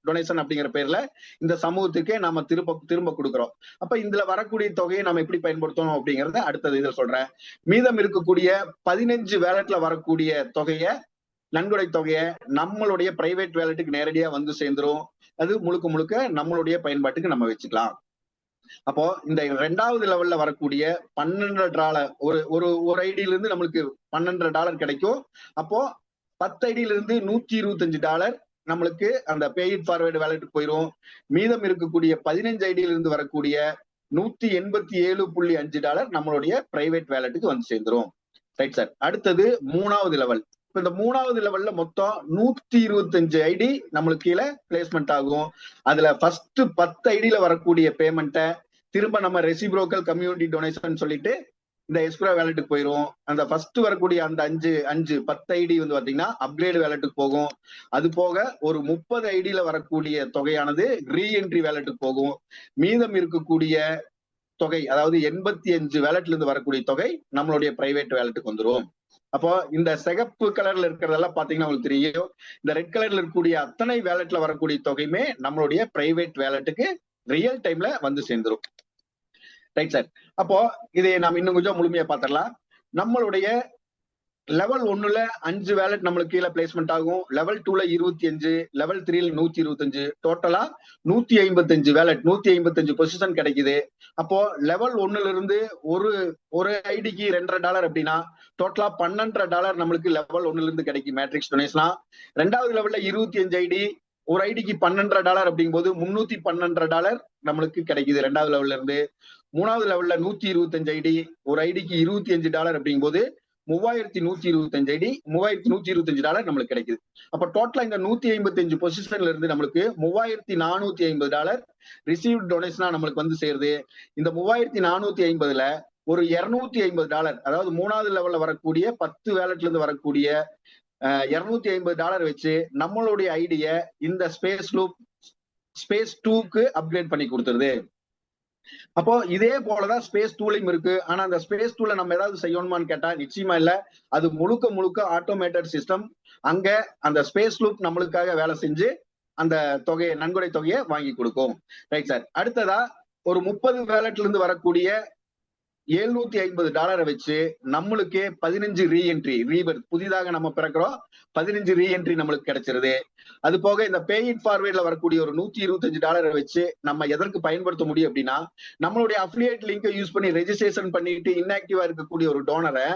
S1: டொனேஷன் அப்படிங்கிற பேர்ல இந்த சமூகத்துக்கே நம்ம திரும்ப கொடுக்குறோம். அப்ப இதுல வரக்கூடிய தொகையை நம்ம எப்படி பயன்படுத்தணும் அப்படிங்கறத அடுத்தது இதில் சொல்றேன். மீதம் இருக்கக்கூடிய 15 வேலட்ல வரக்கூடிய தொகையை, நன்கொடை தொகையை நம்மளுடைய பிரைவேட் வேலட்டுக்கு நேரடியா வந்து சேர்ந்துரும். அது முழுக்க முழுக்க நம்மளுடைய பயன்பாட்டுக்கு நம்ம வச்சுக்கலாம். அப்போ இந்த 2வது லெவல்ல வரக்கூடிய $12 ஒரு ஐடியில இருந்து நம்மளுக்கு $12 கிடைக்கும். அப்போ 10 ஐடியில இருந்து $125 நம்மளுக்கு அந்த பே இட் ஃபார்வேர்டு வேலட்டுக்கு போயிரும். மீதம் இருக்கக்கூடிய 15 ஐடியில இருந்து வரக்கூடிய $187.5 நம்மளுடைய பிரைவேட் வேலட்டுக்கு வந்து சேர்ந்துரும். Right sir. அடுத்தது 3வது லெவல். இப்ப இந்த 3வது லெவல்ல மொத்தம் 125 ஐடி நம்மளுக்கு கீழே பிளேஸ்மெண்ட் ஆகும். அதுல ஃபர்ஸ்ட் 10 ஐடியில வரக்கூடிய பேமெண்ட்டை திரும்ப நம்ம ரெசிப்ரோக்கல் கம்யூனிட்டி டொனேஷன் சொல்லிட்டு இந்த எஸ்க்ரோ வேலட்டுக்கு போயிரும். அந்த ஃபர்ஸ்ட் வரக்கூடிய அந்த 10 ஐடி வந்து பாத்தீங்கன்னா அப்கிரேட் வேலட்டுக்கு போகும். அது போக ஒரு 30 ஐடியில வரக்கூடிய தொகையானது ரீஎன்ட்ரி வேலட்டுக்கு போகும். மீதம் இருக்கக்கூடிய தொகை, அதாவது 85 வேலட்ல இருந்து வரக்கூடிய தொகை நம்மளுடைய பிரைவேட் வேலட்டுக்கு வந்துடும். அப்போ இந்த சிகப்பு கலர்ல இருக்கிறதெல்லாம் பாத்தீங்கன்னா உங்களுக்கு தெரியும், இந்த ரெட் கலர்ல இருக்கக்கூடிய அத்தனை வேலட்ல வரக்கூடிய தொகையுமே நம்மளுடைய பிரைவேட் வேலட்டுக்கு ரியல் டைம்ல வந்து சேர்ந்துரும். Right sir. அப்போ இதை நாம் இன்னும் கொஞ்சம் முழுமையா பாத்திரலாம். நம்மளுடைய லெவல் 1ல 5 வேலட் நம்மளுக்கு கீழே பிளேஸ்மெண்ட் ஆகும். லெவல் 2ல 25, லெவல் 3ல 125, டோட்டலா 155 வேலட், 155 பொசிஷன் கிடைக்குது. அப்போ லெவல் 1ல இருந்து ஒரு ஐடிக்கு $2.5 அப்படின்னா டோட்டலா $12 நம்மளுக்கு லெவல் 1ல இருந்து கிடைக்கும் மேட்ரிக்ஸ் டொனேஷனா. 2வது லெவல்ல 25 ஐடி, ஒரு ஐடிக்கு $12 அப்படிங்கும் போது $312 நம்மளுக்கு கிடைக்குது 2வது லெவல்ல இருந்து. 3வது லெவல்ல 125 ஐடி, ஒரு ஐடிக்கு $25 அப்படிங்கும் போது 3125 ஐடி, $3125 நம்மளுக்கு கிடைக்குது. அப்ப டோட்டலா இந்த 155 பொசிஷன்ல இருந்து நம்மளுக்கு $3450 ரிசீவ் டொனேஷனா நம்மளுக்கு வந்து சேருது. இந்த 3450ல ஒரு $250, அதாவது 3வது லெவல்ல வரக்கூடிய 10 வேலட்ல இருந்து வரக்கூடிய $250 வச்சு நம்மளுடைய ஐடிய இந்த ஸ்பேஸ் லூப் ஸ்பேஸ் 2க்கு அப்கிரேட் பண்ணி கொடுத்துருது. அப்போ இதே போலதான் ஸ்பேஸ் 2லயும் இருக்கு. ஆனா அந்த ஸ்பேஸ் 2ல நம்ம ஏதாவது செய்யணுமான்னு கேட்டா நிச்சயமா இல்ல. அது முழுக்க முழுக்க ஆட்டோமேட்டட் சிஸ்டம். அங்க அந்த ஸ்பேஸ் லூப் நம்மளுக்காக வேலை செஞ்சு அந்த தொகையை, நன்கொடை தொகையை வாங்கி கொடுக்கும். Right sir. அடுத்ததா ஒரு 30 வேலட்ல இருந்து வரக்கூடிய $750 வச்சு நம்மளுக்கே 15 ரீஎன்ட்ரி, ரீபர்த், புதிதாக நம்ம பிறக்கிறோம், 15 ரீஎன்ட்ரி நம்மளுக்கு கிடைச்சிருது. அது போக இந்த பே இட் ஃபார்வேர்ட்ல வரக்கூடிய ஒரு $125 வச்சு நம்ம எதற்கு பயன்படுத்த முடியும் அப்படின்னா, நம்மளுடைய அஃபிலியேட் லிங்கை யூஸ் பண்ணி ரெஜிஸ்ட்ரேஷன் பண்ணிட்டு இன்ஆக்டிவா இருக்கக்கூடிய ஒரு டோனரை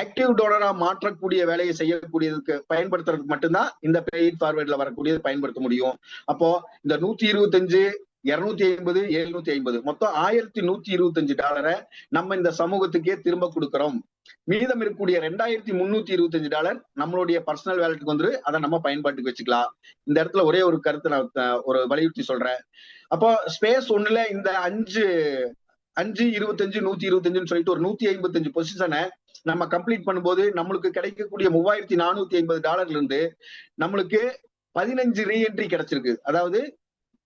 S1: ஆக்டிவ் டோனரா மாற்றக்கூடிய வேலையை செய்யக்கூடியதுக்கு பயன்படுத்துறதுக்கு மட்டும்தான் இந்த பே இட் ஃபார்வேர்ட்ல வரக்கூடியது பயன்படுத்த முடியும். அப்போ இந்த 125, 250, 750 மொத்தம் $1125 நம்ம இந்த சமூகத்துக்கே திரும்ப கொடுக்கிறோம். மீதம் இருக்கக்கூடிய $2325 நம்மளுடைய பர்சனல் வேலட்டுக்கு வந்து அதை நம்ம பயன்பாட்டுக்கு வச்சுக்கலாம். இந்த இடத்துல ஒரே ஒரு கருத்தை நான் ஒரு வலியுறுத்தி சொல்றேன். அப்போ ஸ்பேஸ் 1ல இந்த 5, 25, 125 சொல்லிட்டு ஒரு 155 பொசிஷனை நம்ம கம்ப்ளீட் பண்ணும்போது நம்மளுக்கு கிடைக்கக்கூடிய $3450 இருந்து நம்மளுக்கு 15 ரீஎன்ட்ரி கிடைச்சிருக்கு. அதாவது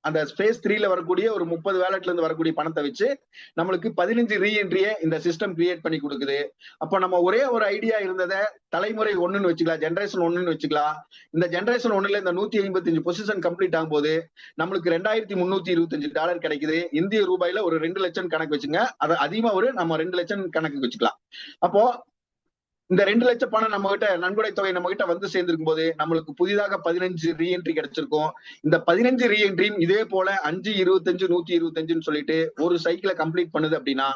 S1: அந்த ஸ்பேஸ் 3ல வரக்கூடிய ஒரு 30 வேலட்ல இருந்து வரக்கூடிய பணத்தை வச்சு நம்மளுக்கு 15 ரீஎன்ட்ரியை இந்த சிஸ்டம் கிரியேட் பண்ணி கொடுக்குது. அப்ப நம்ம ஒரே ஒரு ஐடியா இருந்ததை தலைமுறை 1ன்னு வச்சுக்கலாம், ஜெனரேஷன் 1ன்னு வச்சுக்கலாம். இந்த ஜெனரேஷன் 1ல இந்த 155 பொசிஷன் கம்ப்ளீட் ஆகும்போது நம்மளுக்கு $2325 கிடைக்குது. இந்திய ரூபாயில ஒரு 2 லட்சம் கணக்கு வச்சுங்க. அதை அதிகமா நம்ம 2 லட்சம் கணக்கு வச்சுக்கலாம். அப்போ இந்த 2 லட்சம் பணம் நம்ம கிட்ட, நன்கொடை தொகை நம்ம கிட்ட வந்து சேர்ந்திருக்கும் போது நம்மளுக்கு புதிதாக 15 ரீஎன்ட்ரி கிடைச்சிருக்கும். இந்த 15 ரீஎன்ட்ரியும் இதே போல 5, 25, 125 சொல்லிட்டு ஒரு சைக்கிளை கம்ப்ளீட் பண்ணுது அப்படின்னா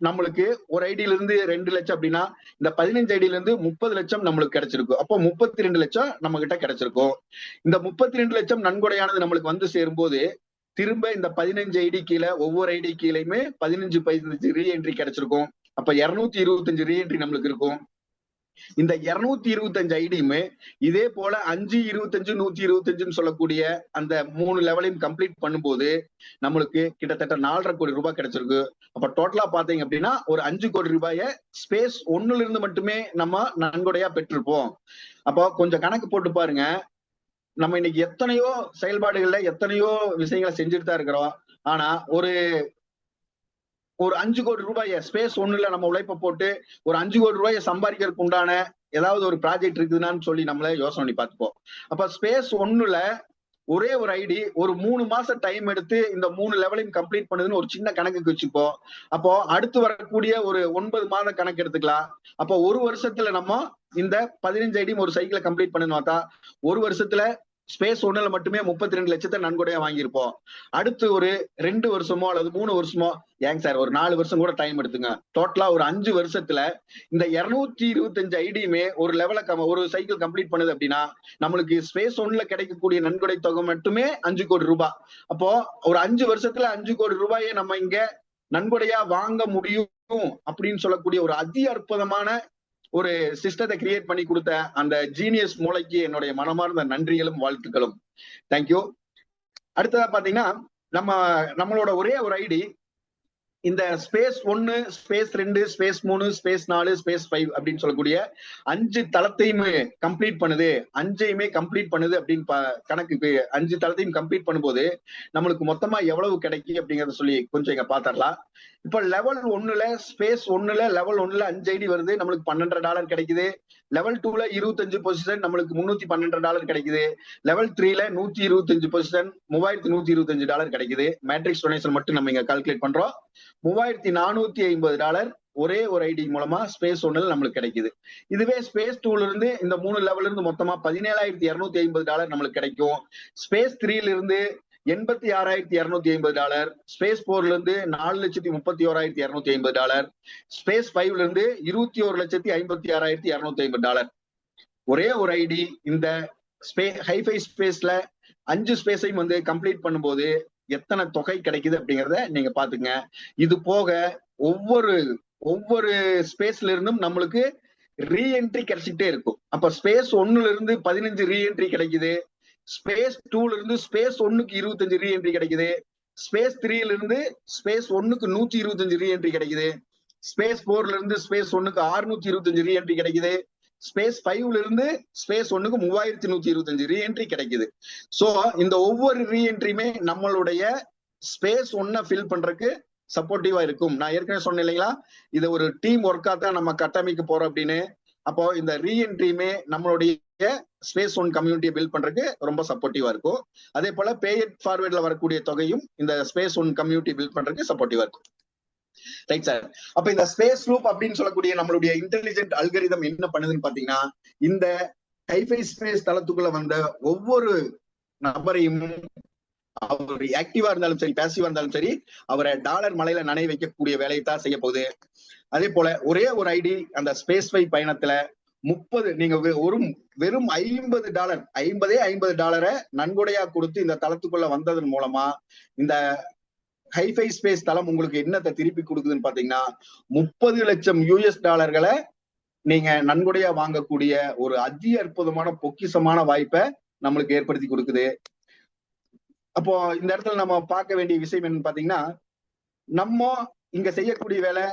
S1: நம்மளுக்கு ஒரு ஐடியில இருந்து 2 லட்சம் அப்படின்னா இந்த 15 ஐடியில இருந்து 30 லட்சம் நம்மளுக்கு கிடைச்சிருக்கும். அப்போ 32 லட்சம் நம்ம கிட்ட கிடைச்சிருக்கும். இந்த 32 லட்சம் நன்கொடையானது நம்மளுக்கு வந்து சேரும் போது திரும்ப இந்த 15 ஐடி கீழே ஒவ்வொரு ஐடி கீழேயுமே 15 ரீஎன்ட்ரி கிடைச்சிருக்கும். அப்ப 225 ரீஎன்ட்ரி நம்மளுக்கு இருக்கும். இந்த 225 ஐடியுமே இதே போல 5, 25, 125 சொல்லக்கூடிய அந்த 3 லெவலையும் கம்ப்ளீட் பண்ணும்போது நம்மளுக்கு கிட்டத்தட்ட 4.5 கோடி ரூபாய் கிடைச்சிருக்கு. அப்ப டோட்டலா பாத்தீங்க அப்படின்னா ஒரு 5 கோடி ரூபாயை ஸ்பேஸ் 1ல இருந்து மட்டுமே நம்ம நன்கொடையா பெற்றிருப்போம். அப்போ கொஞ்சம் கணக்கு போட்டு பாருங்க. நம்ம இன்னைக்கு எத்தனையோ செயல்பாடுகள்ல எத்தனையோ விஷயங்களை செஞ்சுட்டு தான் இருக்கிறோம். ஆனா ஒரு 5 கோடி ரூபாயை ஸ்பேஸ் 1ல நம்ம உழைப்ப போட்டு ஒரு 5 கோடி ரூபாயை சம்பாதிக்கிறதுக்கு உண்டான ஏதாவது ஒரு ப்ராஜெக்ட் இருக்குதுன்னு சொல்லி நம்மள யோசனை பண்ணி பார்த்துப்போம். அப்ப ஸ்பேஸ் 1ல ஒரே ஒரு ஐடி ஒரு 3 மாசம் டைம் எடுத்து இந்த 3 லெவலையும் கம்ப்ளீட் பண்ணுதுன்னு ஒரு சின்ன கணக்குக்கு வச்சுப்போம். அப்போ அடுத்து வரக்கூடிய ஒரு 9 மாத கணக்கு எடுத்துக்கலாம். அப்போ ஒரு வருஷத்துல நம்ம இந்த 15 ஐடியும் ஒரு சைக்கிளை கம்ப்ளீட் பண்ணணும் பார்த்தா ஒரு வருஷத்துல ஸ்பேஸ் 1ல மட்டுமே 32 லட்சத்தை நன்கொடையா வாங்கியிருப்போம். அடுத்து ஒரு 2 வருஷமோ அல்லது 3 வருஷமோ, ஏங்க சார் ஒரு 4 வருஷம் கூட டைம் எடுத்துங்க. டோட்டலா ஒரு 5 வருஷத்துல இந்த 225 ஐடியுமே ஒரு லெவல ஒரு சைக்கிள் கம்ப்ளீட் பண்ணுது அப்படின்னா நம்மளுக்கு ஸ்பேஸ் 1ல கிடைக்கக்கூடிய நன்கொடை தொகை மட்டுமே 5 கோடி ரூபாய். அப்போ ஒரு 5 வருஷத்துல 5 கோடி ரூபாயை நம்ம இங்க நன்கொடையா வாங்க முடியும் அப்படின்னு சொல்லக்கூடிய ஒரு அதி அற்புதமான ஒரு சிஸ்டத்தை கிரியேட் பண்ணி கொடுத்த அந்த ஜீனியஸ் மூளைக்கு என்னுடைய மனமார்ந்த நன்றிகளும் வாழ்த்துக்களும். தேங்க்யூ. அடுத்ததா பாத்தீங்கன்னா நம்மளோட ஒரே ஒரு ஐடி இந்த space 1, space 2, space 3, space 4, space 5 அப்படின்னு சொல்லக்கூடிய 5 தளத்தையுமே கம்ப்ளீட் பண்ணுது. 5ஐயுமே கம்ப்ளீட் பண்ணுது அப்படின்னு கணக்குக்கு 5 தளத்தையும் கம்ப்ளீட் பண்ணும்போது நம்மளுக்கு மொத்தமா எவ்வளவு கிடைக்கும் அப்படிங்கறத சொல்லி கொஞ்சம் இங்க பாத்திரலாம். இப்ப லெவல் 1ல ஸ்பேஸ் 1ல லெவல் 1ல 5 ஐடி வருது, நம்மளுக்கு $12 கிடைக்குது. லெவல் 2ல 25 பொசிஷன் நம்மளுக்கு $312 கிடைக்குது. லெவல் 3ல 125 பொசிஷன் $3125 கிடைக்குது. மேட்ரிக்ஸ் டொனேஷன் மட்டும் நம்ம இங்க கால்குலேட் பண்றோம். $3450 ஒரே ஒரு ஐடி மூலமா ஸ்பேஸ் 1ல நம்மளுக்கு கிடைக்குது. இதுவே ஸ்பேஸ் 2ல இருந்து இந்த 3 லெவல்ல இருந்து மொத்தமா $17,250 நம்மளுக்கு கிடைக்கும். ஸ்பேஸ் 3ல இருந்து $86,250, ஸ்பேஸ் 4ல இருந்து $4,31,250, ஸ்பேஸ் 5ல இருந்து $21,56,250. ஒரே ஒரு ஐடி இந்த ஹைஃபை ஸ்பேஸ்ல 5 ஸ்பேஸையும் வந்து கம்ப்ளீட் பண்ணும்போது எத்தனை தொகை கிடைக்குது அப்படிங்கிறத நீங்க பாத்துங்க. இது போக ஒவ்வொரு ஸ்பேஸ்ல இருந்தும் நம்மளுக்கு ரீஎன்ட்ரி கிடைச்சிட்டே இருக்கும். அப்ப ஸ்பேஸ் 1ல இருந்து 15 ரீஎன்ட்ரி கிடைக்குது. ஸ்பேஸ் 2ல இருந்து ஸ்பேஸ் 1க்கு 25 ரீஎன்ட்ரி கிடைக்குது. ஸ்பேஸ் 3ல இருந்து ஸ்பேஸ் 1க்கு 125 ரீஎன்ட்ரி கிடைக்குது. ஸ்பேஸ் 4ல இருந்து ஸ்பேஸ் 1க்கு 625 ரீஎன்ட்ரி கிடைக்குது. ஸ்பேஸ் 5ல இருந்து ஸ்பேஸ் 1க்கு 3125 ரீஎன்ட்ரி கிடைக்குது. சோ இந்த ஒவ்வொரு ரீஎன்ட்ரியுமே நம்மளுடைய ஸ்பேஸ் 1 ஃபில் பண்றதுக்கு சப்போர்ட்டிவா இருக்கும். நான் ஏற்கனவே சொன்னேன் இல்லைங்களா, இதை ஒரு டீம் ஒர்க்கா தான் நம்ம கட்டமைக்க போறோம் அப்படின்னு. அப்போ இந்த ரீஎன்ட்ரியுமே நம்மளுடைய ஸ்பேஸ் 1 கம்யூனிட்டியை பில்ட் பண்றதுக்கு ரொம்ப சப்போர்ட்டிவா இருக்கும். அதே போல பே இட் ஃபார்வர்ட்ல வரக்கூடிய தொகையும் இந்த ஸ்பேஸ் 1 கம்யூனிட்டி பில்ட் பண்றதுக்கு சப்போர்ட்டிவா இருக்கும். Right sir. அப்ப இந்த ஸ்பேஸ் லூப் அப்படின்னு சொல்லக்கூடிய நம்மளுடைய இன்டெலிஜென்ட் அல்கரிதம் என்ன பண்ணுதுன்னு பாத்தீங்கன்னா, இந்த ஹைஃபை ஸ்பேஸ் தளத்துக்குள்ள வந்த ஒவ்வொரு நபரையும், அவர் ஆக்டிவா இருந்தாலும் சரி பேசிவா இருந்தாலும் சரி, அவரை டாலர் மலையில நனைய வைக்கக்கூடிய வேலையை தான் செய்ய போகுது. அதே போல ஒரே ஒரு ஐடி அந்த ஸ்பேஸ் 5 பயணத்துல 30 நீங்க வெறும் $50 நன்கொடையா கொடுத்து இந்த தளத்துக்குள்ள வந்ததன் மூலமா இந்த ஹைஃபை ஸ்பேஸ் தளம் உங்களுக்கு என்னத்தை திருப்பி கொடுக்குதுன்னு பாத்தீங்கன்னா, 30 லட்சம் US நீங்க நன்கொடையா வாங்கக்கூடிய ஒரு அதி அற்புதமான பொக்கிஷமான வாய்ப்பை நம்மளுக்கு ஏற்படுத்தி கொடுக்குது. அப்போ இந்த இடத்துல நம்ம பார்க்க வேண்டிய விஷயம் என்னன்னு பாத்தீங்கன்னா, நம்ம இங்க செய்யக்கூடிய வேலை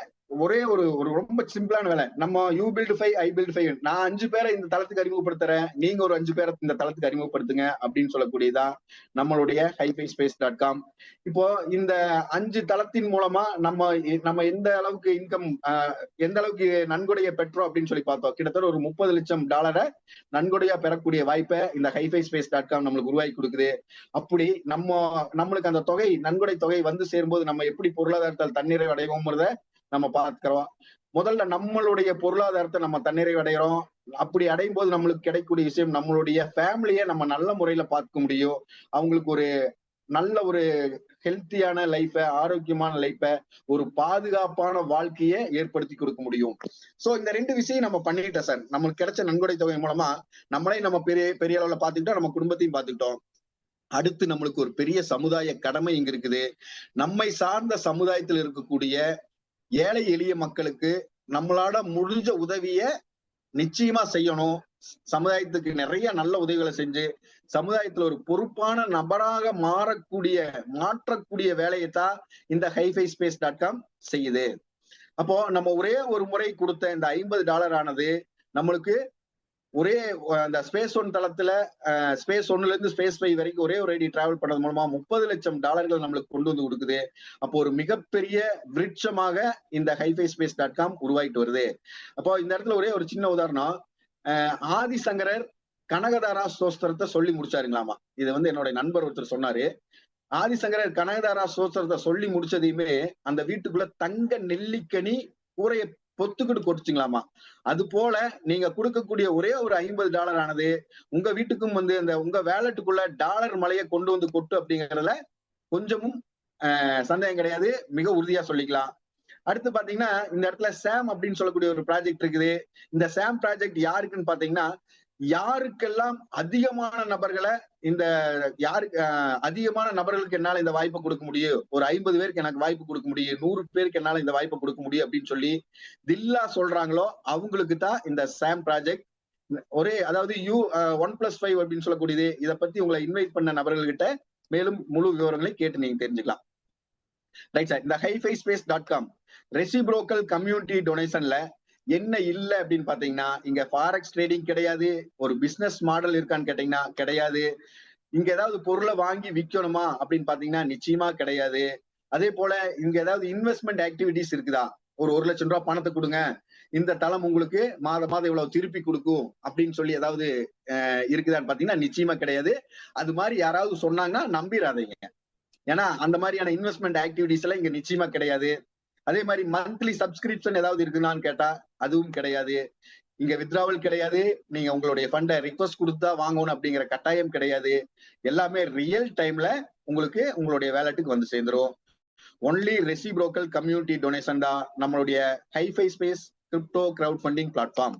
S1: ஒரே ஒரு ரொம்ப சிம்பிளான வேலை. நம்ம யூ பில்ட் 5 ஐ பில்ட் 5, நான் 5 பேரை இந்த தளத்துக்கு அறிமுகப்படுத்துறேன், நீங்க ஒரு 5 பேரை இந்த தளத்துக்கு அறிமுகப்படுத்துங்க அப்படின்னு சொல்லக்கூடியதான் நம்மளுடைய highfayspace.com. இப்போ இந்த 5 தளத்தின் மூலமா நம்ம எந்த அளவுக்கு இன்கம், எந்த அளவுக்கு நன்கொடையை பெற்றோம் அப்படின்னு சொல்லி பார்த்தோம். கிட்டத்தட்ட ஒரு $30 லட்சம் நன்கொடையா பெறக்கூடிய வாய்ப்பை இந்த highfayspace.com நம்மளுக்கு உருவாக்கி கொடுக்குது. அப்படி நம்மளுக்கு அந்த தொகை, நன்கொடை தொகை வந்து சேரும்போது நம்ம எப்படி பொருளாதாரத்தால் தன்னிறைவு அடைவோம்ங்கிறத நம்ம பார்க்கிறோம். முதல்ல நம்மளுடைய பொருளாதாரத்தை நம்ம தன்னிறைவு அடைகிறோம். அப்படி அடையும் போது நம்மளுக்கு கிடைக்கக்கூடிய விஷயம், நம்மளுடைய ஃபேமிலியை நம்ம நல்ல முறையில பார்க்க முடியும். அவங்களுக்கு ஒரு நல்ல ஒரு ஹெல்த்தியான லைஃபை, ஆரோக்கியமான லைஃபை, ஒரு பாதுகாப்பான வாழ்க்கையை ஏற்படுத்தி கொடுக்க முடியும். சோ இந்த 2 விஷயம் நம்ம பண்ணிட்டோம் சார். நம்மளுக்கு கிடைச்ச நன்கொடை தொகை மூலமா நம்ம பெரிய அளவுல பாத்துக்கிட்டோம், நம்ம குடும்பத்தையும் பாத்துக்கிட்டோம். அடுத்து நம்மளுக்கு ஒரு பெரிய சமுதாய கடமை இங்க இருக்குது. நம்மை சார்ந்த சமுதாயத்தில் இருக்கக்கூடிய ஏழை எளிய மக்களுக்கு நம்மளால முடிஞ்ச உதவிய நிச்சயமா செய்யணும். சமுதாயத்துக்கு நிறைய நல்ல உதவிகளை செஞ்சு சமுதாயத்துல ஒரு பொறுப்பான நபராக மாற்றக்கூடிய வேலையைத்தான் இந்த highfayspace.com செய்யுது. அப்போ நம்ம ஒரே ஒரு முறை கொடுத்த இந்த $50 ஆனது நம்மளுக்கு ஒரே அந்த ஸ்பேஸ் 1 தளத்துல ஸ்பேஸ் 1ல இருந்து ஸ்பேஸ் 5 வரைக்கும் ஒரே ஒரு ஐடி டிராவல் பண்ணது மூலமா $30 லட்சம் நம்மளுக்கு கொண்டு வந்து கொடுக்குது. அப்போ ஒரு மிகப்பெரிய விருட்சமாக இந்த highfayspace.com உருவாயிட்டு வருது. அப்போ இந்த இடத்துல ஒரே ஒரு சின்ன உதாரணம், ஆதிசங்கரர் கனகதாரா ஸ்தோத்திரத்தை சொல்லி முடிச்சாருங்களாமா. இது வந்து என்னோட நண்பர் ஒருத்தர் சொன்னாரு. ஆதிசங்கரர் கனகதாரா ஸ்தோத்திரத்தை சொல்லி முடிச்சதையுமே அந்த வீட்டுக்குள்ள தங்க நெல்லிக்கனி கூரைய பொத்துக்கிட்டு கொட்டுச்சுங்களாமா. அது போல நீங்க கொடுக்கக்கூடிய ஒரே ஒரு $50 ஆனது உங்க வீட்டுக்கும் வந்து அந்த உங்க வேலட்டுக்குள்ள டாலர் மலையை கொண்டு வந்து கொட்டு அப்படிங்கறதுல கொஞ்சமும் சந்தேகம் கிடையாது, மிக உறுதியா சொல்லிக்கலாம். அடுத்து பாத்தீங்கன்னா, இந்த இடத்துல சாம் அப்படின்னு சொல்லக்கூடிய ஒரு ப்ராஜெக்ட் இருக்குது. இந்த சாம் ப்ராஜெக்ட் யாருக்குன்னு பாத்தீங்கன்னா, யாருக்கெல்லாம் அதிகமான நபர்களுக்கு என்னால இந்த வாய்ப்பை கொடுக்க முடியும், ஒரு 50 பேருக்கு எனக்கு வாய்ப்பு கொடுக்க முடியும், 100 பேருக்கு என்னால இந்த வாய்ப்பை கொடுக்க முடியும் அப்படின்னு சொல்லி தில்லா சொல்றாங்களோ அவங்களுக்கு தான் இந்த சாம் ப்ராஜெக்ட். அதாவது U1+5 அப்படின்னு சொல்லக்கூடியது. இதை பத்தி உங்களை இன்வைட் பண்ண நபர்கள்கிட்ட மேலும் முழு விவரங்களை கேட்டு நீங்க தெரிஞ்சுக்கலாம். Right sir. இந்த highfayspace.com ரெசிப்ரோக்கல் கம்யூனிட்டி டொனேஷன்ல என்ன இல்ல அப்படின்னு பாத்தீங்கன்னா, இங்க ஃபாரெக்ஸ் ட்ரேடிங் கிடையாது. ஒரு பிசினஸ் மாடல் இருக்கான்னு கேட்டீங்கன்னா கிடையாது. இங்க ஏதாவது பொருளை வாங்கி விற்கணுமா அப்படின்னு பாத்தீங்கன்னா நிச்சயமா கிடையாது. அதே போல இங்க ஏதாவது இன்வெஸ்ட்மெண்ட் ஆக்டிவிட்டிஸ் இருக்குதா, ஒரு $1 லட்சம் பணத்தை கொடுங்க, இந்த தளம் உங்களுக்கு மாதம் இவ்வளவு திருப்பி கொடுக்கும் அப்படின்னு சொல்லி ஏதாவது இருக்குதான்னு பாத்தீங்கன்னா நிச்சயமா கிடையாது. அது மாதிரி யாராவது சொன்னாங்கன்னா நம்பிடாதீங்க. ஏன்னா அந்த மாதிரியான இன்வெஸ்ட்மெண்ட் ஆக்டிவிட்டிஸ் எல்லாம் இங்க நிச்சயமா கிடையாது. அதே மாதிரி மந்த்லி சப்ஸ்கிரிப்ஷன் ஏதாவது இருக்குதான்னு கேட்டா அதுவும் கிடையாது. இங்க வித்ராவல் கிடையாது. நீங்க உங்களுடைய ஃபண்டை ரிக்வஸ்ட் கொடுத்தா வாங்கணும் அப்படிங்கிற கட்டாயம் கிடையாது. எல்லாமே ரியல் டைம்ல உங்களுக்கு உங்களுடைய வேலட்டுக்கு வந்து சேர்ந்துரும். ஒன்லி ரெசிப்ரோக்கல் கம்யூனிட்டி டொனேஷன் தான் நம்மளுடைய highfayspace crypto crowdfunding platform.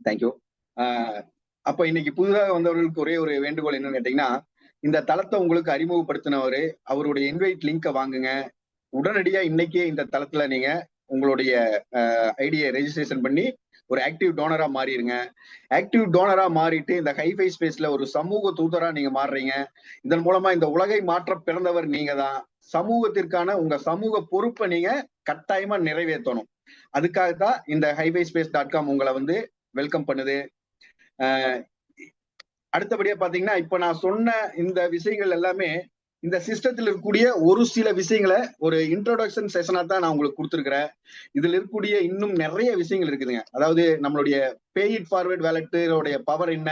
S1: Thank you. அப்ப இன்னைக்கு புதிதாக வந்தவர்களுக்கு ஒரே ஒரு வேண்டுகோள் என்னன்னு கேட்டீங்கன்னா, இந்த தளத்தை உங்களுக்கு அறிமுகப்படுத்தினவரு அவருடைய இன்வைட் லிங்கை வாங்குங்க. உடனடியா இன்னைக்கே இந்த தளத்துல நீங்க உங்களுடைய ஐடியை ரெஜிஸ்ட்ரேஷன் பண்ணி ஒரு ஆக்டிவ் டோனரா மாறிடுங்க. ஆக்டிவ் டோனரா மாறிட்டு இந்த ஹைஃபை ஸ்பேஸ்ல ஒரு சமூக தூதரா நீங்க மாறுறீங்க. இதன் மூலமா இந்த உலகை மாற்ற பிறந்தவர் நீங்க தான். சமூகத்திற்கான உங்க சமூக பொறுப்பை நீங்க கட்டாயமா நிறைவேற்றணும். அதுக்காகத்தான் இந்த highwayspace.com உங்களை வந்து வெல்கம் பண்ணுது. அடுத்தபடியா பாத்தீங்கன்னா, இப்ப நான் சொன்ன இந்த விஷயங்கள் எல்லாமே இந்த சிஸ்டத்தில் இருக்கக்கூடிய ஒரு சில விஷயங்களை ஒரு இன்ட்ரோடக்ஷன் செஷனா தான் நான் உங்களுக்கு கொடுத்துருக்கிறேன். இதுல இருக்கக்கூடிய இன்னும் நிறைய விஷயங்கள் இருக்குதுங்க. அதாவது நம்மளுடைய பே இட் ஃபார்வர்ட் வேலட்டுடைய பவர் என்ன,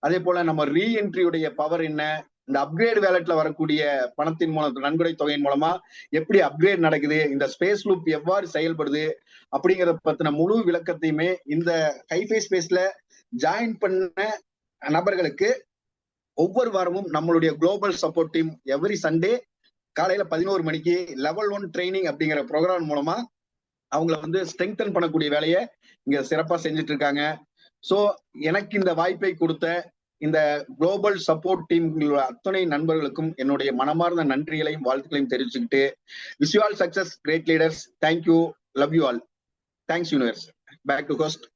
S1: அதே போல நம்ம ரீஎன்ட்ரியுடைய பவர் என்ன, இந்த அப்கிரேட் வேலட்ல வரக்கூடிய பணத்தின் மூலம் நன்கொடை தொகையின் மூலமா எப்படி அப்கிரேட் நடக்குது, இந்த ஸ்பேஸ் லூப் எவ்வாறு செயல்படுது அப்படிங்கிறத பத்தின முழு விளக்கத்தையுமே இந்த ஹைஃபை ஸ்பேஸ்ல ஜாயின் பண்ண நபர்களுக்கு ஒவ்வொரு வாரமும் நம்மளுடைய global support team every Sunday காலையில 11 மணிக்கு லெவல் 1 ட்ரைனிங் அப்படிங்கிற ப்ரோக்ராம் மூலமா அவங்கள வந்து ஸ்ட்ரெங்தன் பண்ணக்கூடிய வேலையை இங்க சிறப்பா செஞ்சுட்டு இருக்காங்க. சோ எனக்கு இந்த வாய்ப்பை கொடுத்த இந்த குளோபல் சப்போர்ட் டீம் அத்தனை நண்பர்களுக்கும் என்னுடைய மனமார்ந்த நன்றிகளையும் வாழ்த்துக்களையும் தெரிவிச்சுக்கிட்டு, wish you all success, great leaders. Thank you, love you all. Thanks universe. Back to host.